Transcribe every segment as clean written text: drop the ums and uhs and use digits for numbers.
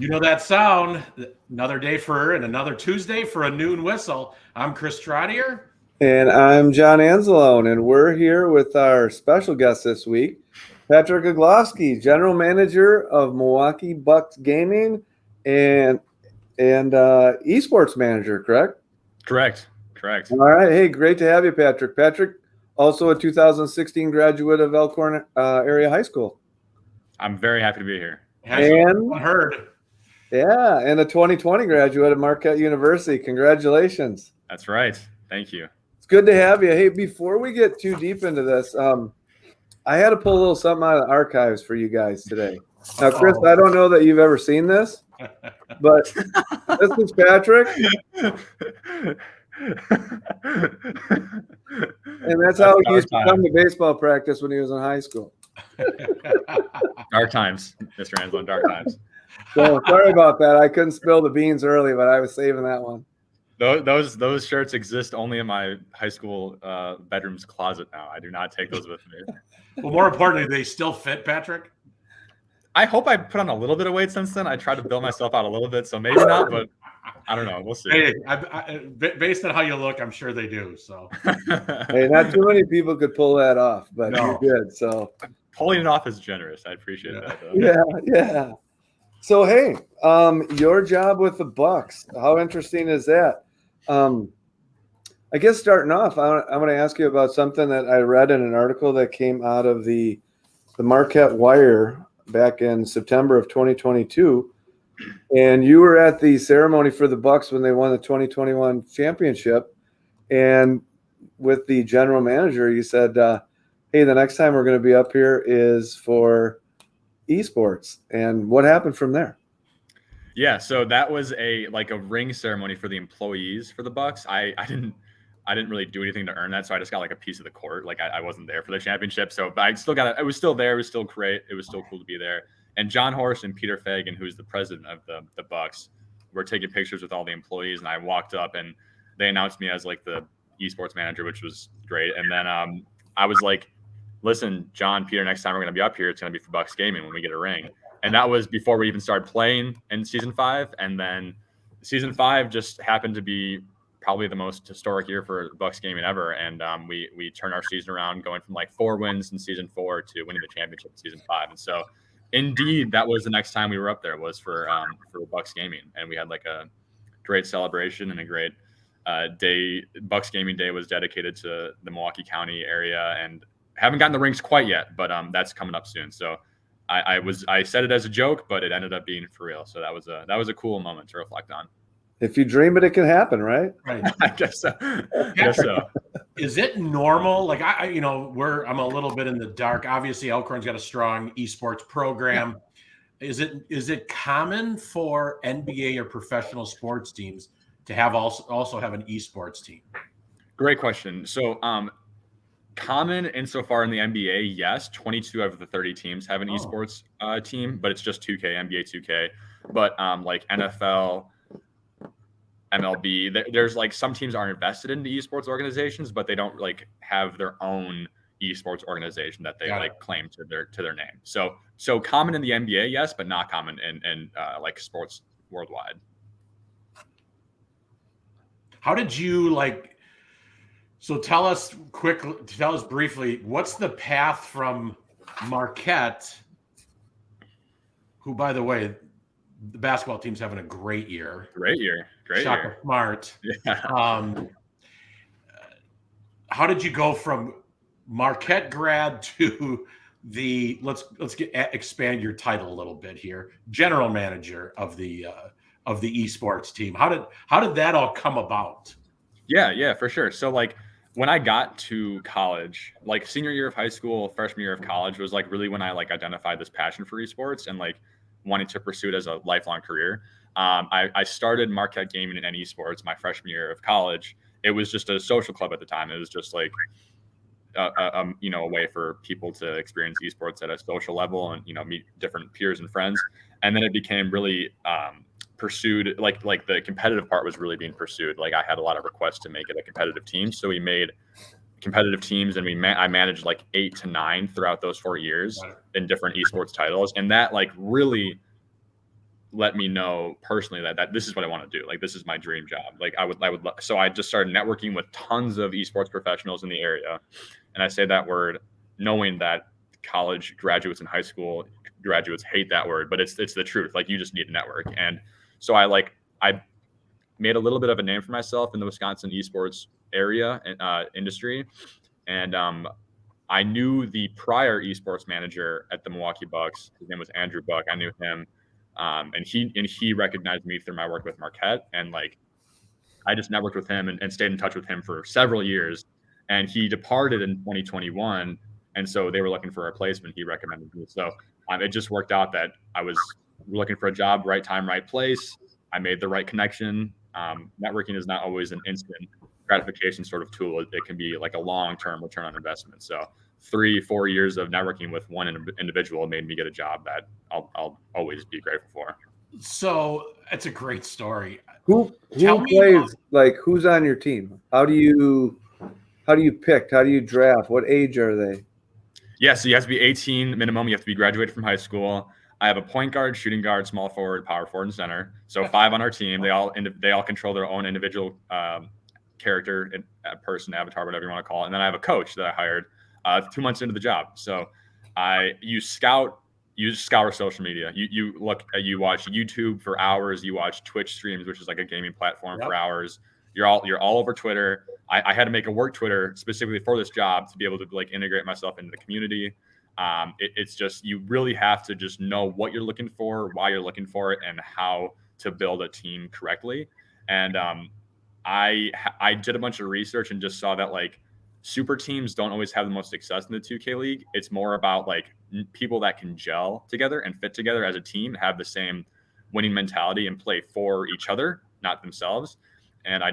You know that sound. Another day and another Tuesday for a noon whistle. I'm Chris Trottier. And I'm John Anzalone, and we're here with our special guest this week, Patrick Gloglovsky, General Manager of Milwaukee Bucks Gaming and Esports Manager, correct? Correct. All right. Hey, great to have you, Patrick. Patrick, also a 2016 graduate of Elkhorn Area High School. I'm very happy to be here. And heard. Yeah, and a 2020 graduate of Marquette University. Congratulations. That's right. Thank you. It's good to have you. Hey, before we get too deep into this, I had to pull a little something out of the archives for you guys today. Now, Chris, I don't know that you've ever seen this, but this is Patrick. And that's how he used to come to baseball practice when he was in high school. Dark times, Mr. Anzalone, dark times. So sorry about that. I couldn't spill the beans early, but I was saving that one. Those shirts exist only in my high school bedroom's closet now. I do not take those with me. Well, more importantly, they still fit, Patrick? I hope I put on a little bit of weight since then. I tried to build myself out a little bit, so maybe not, but I don't know. We'll see. Hey, based on how you look, I'm sure they do. So, hey, not too many people could pull that off, but you did. So, pulling it off is generous. I appreciate that. Though. Yeah. So, hey, your job with the Bucks. How interesting is that? I guess starting off, I'm going to ask you about something that I read in an article that came out of the Marquette Wire back in September of 2022. And you were at the ceremony for the Bucks when they won the 2021 championship. And with the general manager, you said, hey, the next time we're going to be up here is for esports. And what happened from there? Yeah, so that was a ring ceremony for the employees for the Bucks. I didn't really do anything to earn that, so I just got like a piece of the court. Like I wasn't there for the championship, so but I still got it. I was still there. It was still great. It was still cool to be there. And John Horst and Peter Fagan, who's the president of the Bucks, were taking pictures with all the employees, and I walked up and they announced me as like the esports manager, which was great. And then I was like, listen, John, Peter, next time we're going to be up here, it's going to be for Bucks Gaming when we get a ring. And that was before we even started playing in season 5. And then season 5 just happened to be probably the most historic year for Bucks Gaming ever. And we turned our season around, going from like 4 wins in season 4 to winning the championship in season 5. And so indeed, that was the next time we were up there, was for Bucks Gaming. And we had like a great celebration and a great day. Bucks Gaming Day was dedicated to the Milwaukee County area, and haven't gotten the rings quite yet, but that's coming up soon. So I said it as a joke, but it ended up being for real. So that was a cool moment to reflect on. If you dream it can happen, right? Right. I guess so. Is it normal? Like I'm a little bit in the dark. Obviously, Elkhorn's got a strong esports program. Yeah. Is it common for NBA or professional sports teams to have also have an esports team? Great question. So common insofar in the NBA, yes, 22 out of the 30 teams have an esports team, but it's just 2K, NBA 2K. But like NFL, MLB, there's like some teams are invested in the esports organizations, but they don't like have their own esports organization that they claim to their name. So common in the NBA, yes, but not common in like sports worldwide. How did you so tell us briefly, what's the path from Marquette, who, by the way, the basketball team's having a great year. Great year. Smart. Yeah. How did you go from Marquette grad to let's expand your title a little bit here, general manager of the esports team? How did that all come about? Yeah, for sure. So like when I got to college, like senior year of high school, freshman year of college was like really when I like identified this passion for esports and like wanting to pursue it as a lifelong career. I started Marquette Gaming and esports my freshman year of college. It was just a social club at the time. It was just like a way for people to experience esports at a social level and meet different peers and friends. And then it became really pursued, like the competitive part was really being pursued. Like I had a lot of requests to make it a competitive team, so we made competitive teams, and I managed like 8 to 9 throughout those 4 years in different esports titles, and that like really let me know personally that this is what I want to do. Like, this is my dream job. Like so I just started networking with tons of esports professionals in the area. And I say that word knowing that college graduates and high school graduates hate that word, but it's the truth. Like, you just need a network. And so I made a little bit of a name for myself in the Wisconsin esports area and industry. And I knew the prior esports manager at the Milwaukee Bucks. His name was Andrew Buck. I knew him. And he recognized me through my work with Marquette. And like, I just networked with him and stayed in touch with him for several years. And he departed in 2021. And so they were looking for a replacement. He recommended me. So it just worked out that I was looking for a job, right time, right place. I made the right connection. Networking is not always an instant gratification sort of tool. It can be like a long-term return on investment. So 3-4 years of networking with one individual made me get a job that I'll always be grateful for. So it's a great story. Who plays, like, who's on your team? How do you pick? How do you draft? What age are they? Yeah, so you have to be 18 minimum. You have to be graduated from high school. I have a point guard, shooting guard, small forward, power forward, and center. So 5 on our team. They all control their own individual character, person, avatar, whatever you want to call it. And then I have a coach that I hired 2 months into the job. So you scour social media. You watch YouTube for hours. You watch Twitch streams, which is like a gaming platform, for hours. You're all over Twitter. I had to make a work Twitter specifically for this job to be able to like integrate myself into the community. It's just, you really have to just know what you're looking for, why you're looking for it, and how to build a team correctly. And I did a bunch of research and just saw that like super teams don't always have the most success in the 2K League. It's more about like people that can gel together and fit together as a team, have the same winning mentality, and play for each other, not themselves. And I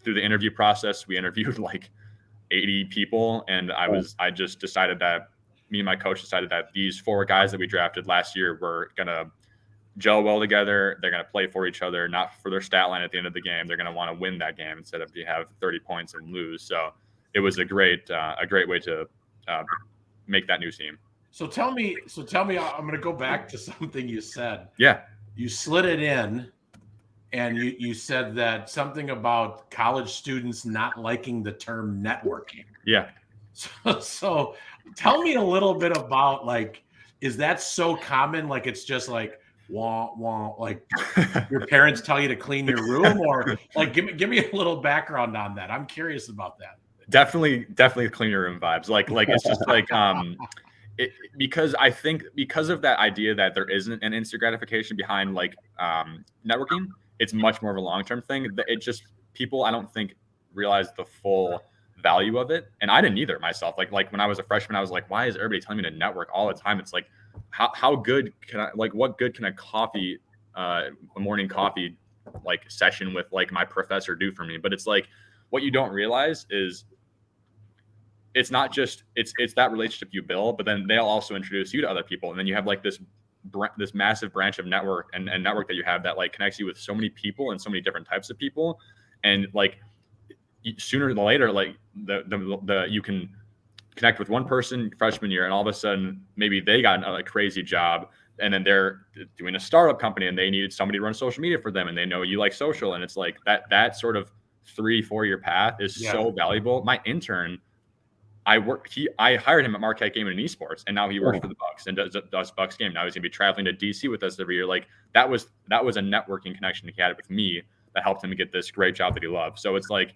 through the interview process, we interviewed like 80 people, and I just decided that me and my coach decided that these 4 guys that we drafted last year were gonna gel well together. They're gonna play for each other, not for their stat line at the end of the game. They're gonna want to win that game instead of you have 30 points and lose. So it was a great way to make that new team. So tell me, I'm going to go back to something you said. Yeah. You slid it in, and you said that something about college students not liking the term networking. Yeah. So tell me a little bit about, like, is that so common? Like, it's just like, wah, wah, like your parents tell you to clean your room, or like, give me a little background on that. I'm curious about that. Definitely clean your room vibes. Like it's just like, because I think because of that idea that there isn't an instant gratification behind like networking, it's much more of a long-term thing. It just, people, I don't think, realize the full value of it. And I didn't either myself. Like when I was a freshman, I was like, why is everybody telling me to network all the time? It's like, how good can I, like, what good can a morning coffee like session with like my professor do for me? But it's like, what you don't realize is it's not just, it's that relationship you build, but then they'll also introduce you to other people. And then you have like this massive branch of network and network that you have that like connects you with so many people and so many different types of people. And like sooner or later, like the you can connect with one person freshman year, and all of a sudden maybe they got a crazy job, and then they're doing a startup company and they needed somebody to run social media for them, and they know you like social. And it's like that sort of 3-4 year path is so valuable. My intern, I hired him at Marquette Gaming and Esports, and now he works for the Bucks and does Bucks game. Now he's gonna be traveling to DC with us every year. Like that was a networking connection he had with me that helped him get this great job that he loved. So it's like,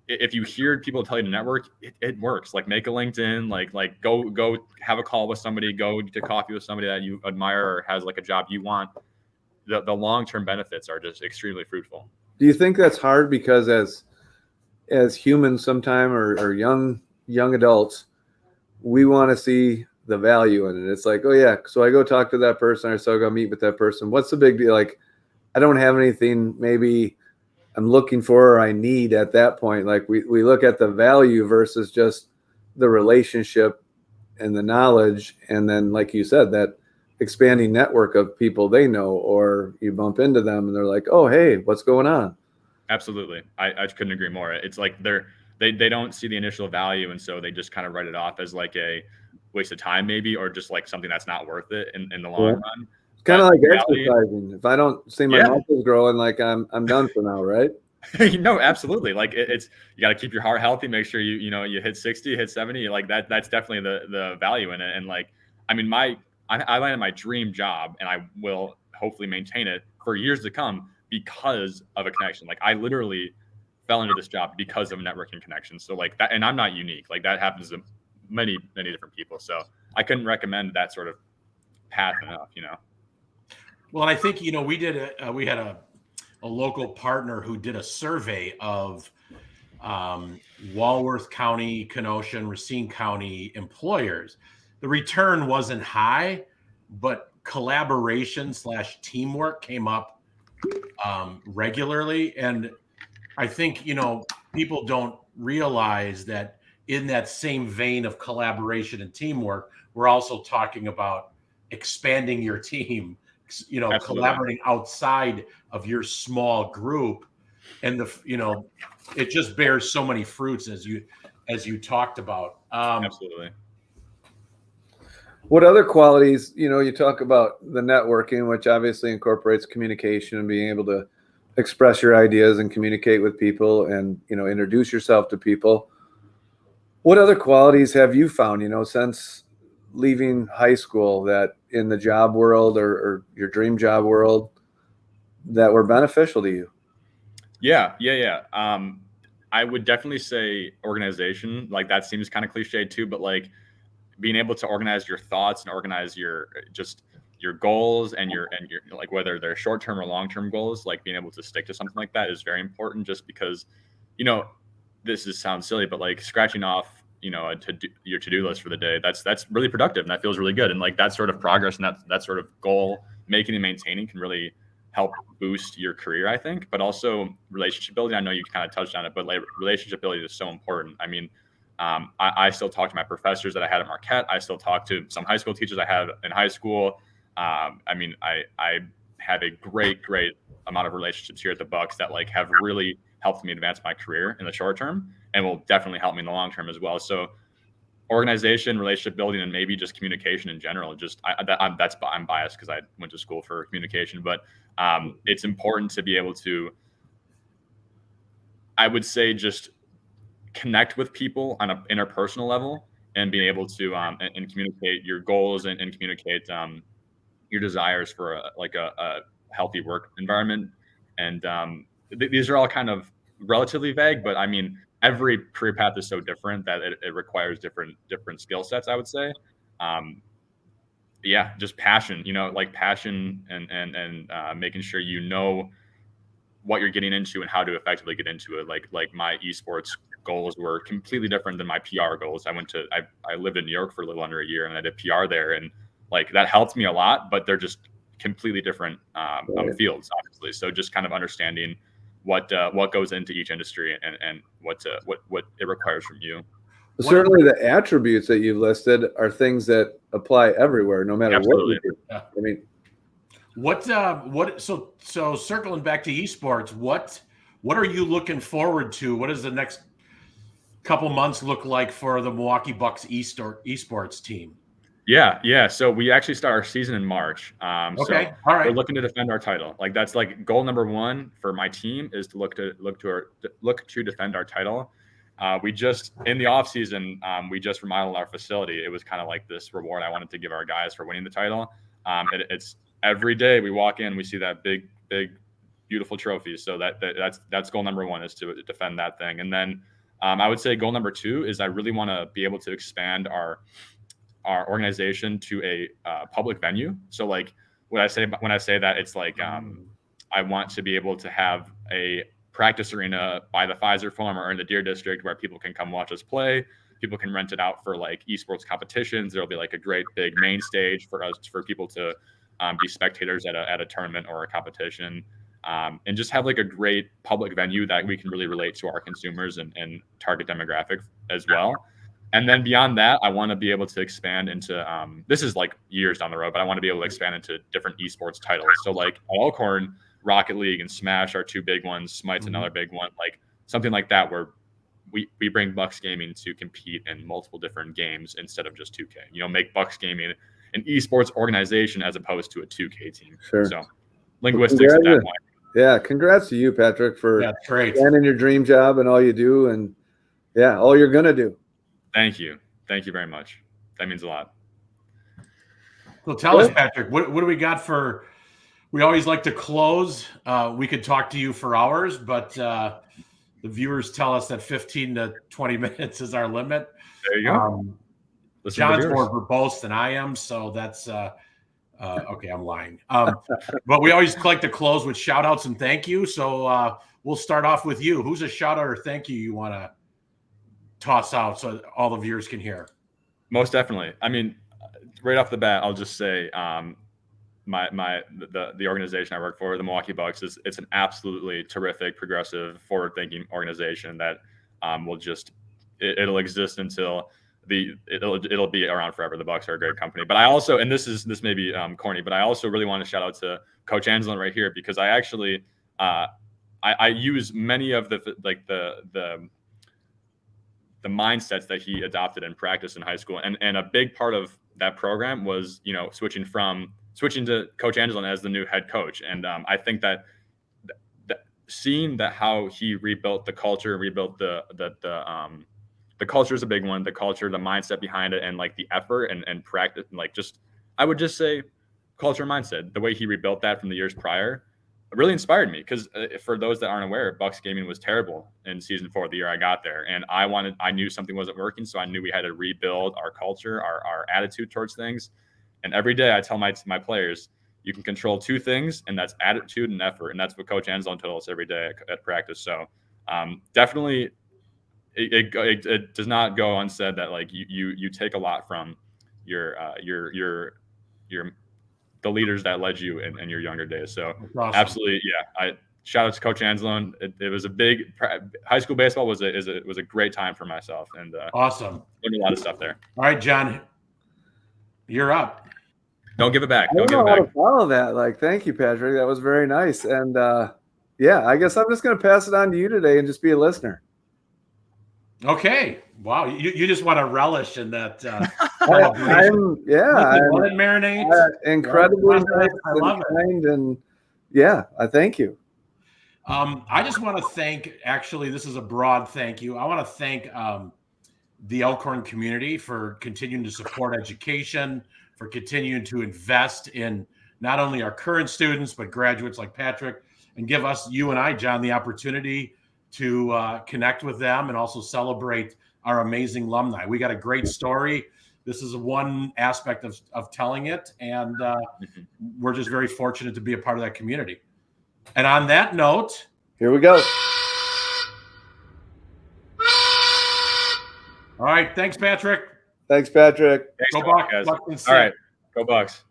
if you hear people tell you to network, it works. Like make a LinkedIn, like go have a call with somebody, go to coffee with somebody that you admire or has like a job you want. The long-term benefits are just extremely fruitful. Do you think that's hard because as humans sometime or young adults, we want to see the value in it? It's like, oh yeah, so I go talk to that person, or so I go meet with that person. What's the big deal? Like, I don't have anything maybe I'm looking for or I need at that point. Like we look at the value versus just the relationship and the knowledge. And then, like you said, that expanding network of people they know, or you bump into them and they're like, oh, hey, what's going on? Absolutely. I couldn't agree more. It's like they don't see the initial value. And so they just kind of write it off as like a waste of time maybe, or just like something that's not worth it in the long run. Kind of like reality, exercising. If I don't see my muscles growing, like I'm done for now, right? No, absolutely. Like it's you got to keep your heart healthy. Make sure you hit 60, hit 70. Like that's definitely the value in it. And like, I mean, I landed my dream job, and I will hopefully maintain it for years to come because of a connection. Like I literally fell into this job because of a networking connection. So like that, and I'm not unique. Like that happens to many different people. So I couldn't recommend that sort of path enough. Well, I think we had a local partner who did a survey of Walworth County, Kenosha, and Racine County employers. The return wasn't high, but collaboration/teamwork came up regularly. And I think, people don't realize that in that same vein of collaboration and teamwork, we're also talking about expanding your team, Absolutely. collaborating outside of your small group. And it just bears so many fruits as you talked about. Absolutely. What other qualities, you talk about the networking, which obviously incorporates communication and being able to express your ideas and communicate with people and, introduce yourself to people. What other qualities have you found, since leaving high school that in the job world or your dream job world that were beneficial to you? Yeah. I would definitely say organization. Like that seems kind of cliche too, but like being able to organize your thoughts and organize your goals and your like whether they're short-term or long-term goals, like being able to stick to something like that is very important, just because, sounds silly, but like scratching off, your to-do list for the day, that's really productive and that feels really good. And like that sort of progress and that sort of goal making and maintaining can really help boost your career, I think. But also relationship building. I know you kind of touched on it, but like relationship building is so important. I mean, I still talk to my professors that I had at Marquette. I still talk to some high school teachers I had in high school. I have a great amount of relationships here at the Bucks that like have really helped me advance my career in the short term and will definitely help me in the long term as well. So organization, relationship building, and maybe just communication in general. I'm biased because I went to school for communication, but it's important to be able to, I would say, just connect with people on an interpersonal level and being able to and communicate your goals and communicate your desires for a healthy work environment. And these are all kind of relatively vague, but I mean, every career path is so different that it requires different skill sets, I would say. Just passion, like passion and making sure what you're getting into and how to effectively get into it. Like my esports goals were completely different than my PR goals. I lived in New York for a little under a year and I did PR there, and like that helped me a lot, but they're just completely different fields, obviously. So just kind of understanding what goes into each industry and what it requires from you. Well, certainly the attributes that you've listed are things that apply everywhere, no matter Absolutely. what you do. Yeah. I mean, so circling back to esports, what are you looking forward to? What does the next couple months look like for the Milwaukee Bucks esports team? Yeah. So we actually start our season in March. Okay. So All right. we're looking to defend our title. Like that's like goal number one for my team is to look to defend our title. We just in the off season, we just remodeled our facility. It was kind of like this reward I wanted to give our guys for winning the title. It's every day we walk in, we see that big, beautiful trophy. So that's goal number one, is to defend that thing. And then I would say goal number two is I really want to be able to expand our organization to a public venue. So like when I say that, it's like I want to be able to have a practice arena by the Pfizer Forum or in the Deer District where people can come watch us play. People can rent it out for like esports competitions. There'll be like a great big main stage for people to be spectators at a tournament or a competition, and just have like a great public venue that we can really relate to our consumers and target demographic as well. And then beyond that, I want to be able to expand into this is like years down the road, but I want to be able to expand into different esports titles. So like Elkhorn, Rocket League and Smash are two big ones. Smite's another big one. Like something like that where we bring Bucks Gaming to compete in multiple different games instead of just 2K. Make Bucks Gaming an esports organization as opposed to a 2K team. Sure. So linguistics at that point. Yeah, congrats to you, Patrick, for great. landing your dream job and all you do, and all you're gonna do. Thank you very much. That means a lot. Well, tell us, Patrick, what do we got for? We always like to close. We could talk to you for hours, but the viewers tell us that 15 to 20 minutes is our limit. There you go. John's more verbose than I am, so that's okay. I'm lying. But we always like to close with shout outs and thank you. So we'll start off with you. Who's a shout out or thank you want to toss out so all the viewers can hear? Most definitely. I mean, right off the bat, I'll just say the organization I work for, the Milwaukee Bucks, it's an absolutely terrific, progressive, forward-thinking organization that will just it'll exist until it'll be around forever. The Bucks are a great company. But I also, and this may be corny, but I also really want to shout out to Coach Anslin right here, because I actually I use many of the mindsets that he adopted and practiced in high school, and a big part of that program was switching to Coach Angelin as the new head coach. And I think that seeing that how he rebuilt the culture, rebuilt the culture is a big one. The culture, the mindset behind it, and like the effort and practice, and I would just say culture and mindset. The way he rebuilt that from the years prior really inspired me, because for those that aren't aware, Bucks gaming was terrible in season 4, the year I got there, and I knew something wasn't working, so I knew we had to rebuild our culture, our attitude towards things. And every day I tell my players, you can control 2 things, and that's attitude and effort, and that's what Coach Anslin told us every day at practice. So definitely, it does not go unsaid that you take a lot from your the leaders that led you in your younger days. So awesome. Absolutely. Yeah. I shout out to Coach Anslin. It was a big high school baseball was a great time for myself, and awesome. Learned a lot of stuff there. All right, John, you're up. Don't give it back. Don't give it back. Follow that. Thank you, Patrick. That was very nice. And I guess I'm just going to pass it on to you today and just be a listener. Okay. Wow. You just want to relish in that. I'm marinade. Incredibly nice. I love it. And I thank you. I just want to thank, actually, this is a broad thank you. I want to thank the Elkhorn community for continuing to support education, for continuing to invest in not only our current students, but graduates like Patrick, and give us, you and I, John, the opportunity to connect with them and also celebrate our amazing alumni. We got a great story. This is one aspect of telling it, and we're just very fortunate to be a part of that community. And on that note, here we go. All right. Thanks, Patrick. Thanks, Patrick. Thanks, Go Bucks. All right. Go Bucks.